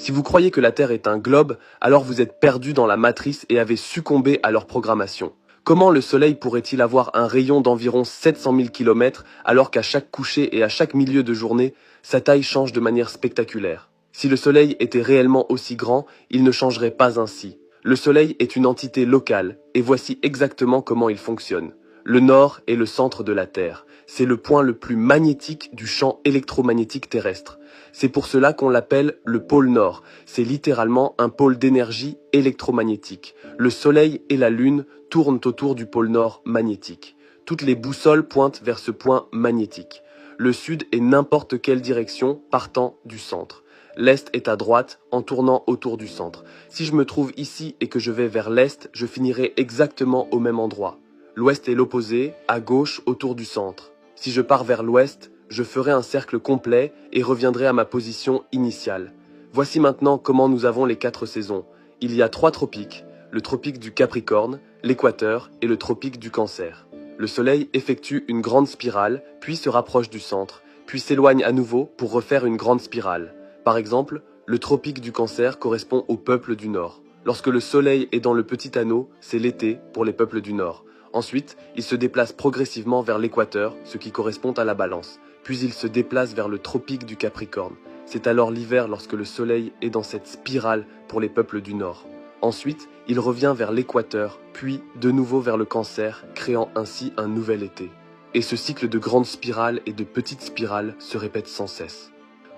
Si vous croyez que la Terre est un globe, alors vous êtes perdu dans la matrice et avez succombé à leur programmation. Comment le Soleil pourrait-il avoir un rayon d'environ 700 000 km alors qu'à chaque coucher et à chaque milieu de journée, sa taille change de manière spectaculaire? Si le Soleil était réellement aussi grand, il ne changerait pas ainsi. Le Soleil est une entité locale, et voici exactement comment il fonctionne. Le Nord est le centre de la Terre. C'est le point le plus magnétique du champ électromagnétique terrestre. C'est pour cela qu'on l'appelle le pôle Nord. C'est littéralement un pôle d'énergie électromagnétique. Le Soleil et la Lune tournent autour du pôle Nord magnétique. Toutes les boussoles pointent vers ce point magnétique. Le Sud est n'importe quelle direction partant du centre. L'Est est à droite en tournant autour du centre. Si je me trouve ici et que je vais vers l'Est, je finirai exactement au même endroit. L'Ouest est l'opposé, à gauche autour du centre. Si je pars vers l'Ouest, je ferai un cercle complet et reviendrai à ma position initiale. Voici maintenant comment nous avons les 4 saisons. Il y a 3 tropiques, le tropique du Capricorne, l'équateur et le tropique du Cancer. Le Soleil effectue une grande spirale, puis se rapproche du centre, puis s'éloigne à nouveau pour refaire une grande spirale. Par exemple, le tropique du Cancer correspond au peuple du Nord. Lorsque le Soleil est dans le petit anneau, c'est l'été pour les peuples du Nord. Ensuite, il se déplace progressivement vers l'équateur, ce qui correspond à la Balance. Puis il se déplace vers le tropique du Capricorne. C'est alors l'hiver lorsque le Soleil est dans cette spirale pour les peuples du Nord. Ensuite, il revient vers l'équateur, puis de nouveau vers le Cancer, créant ainsi un nouvel été. Et ce cycle de grandes spirales et de petites spirales se répète sans cesse.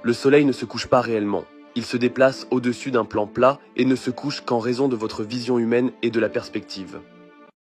Le Soleil ne se couche pas réellement. Il se déplace au-dessus d'un plan plat et ne se couche qu'en raison de votre vision humaine et de la perspective.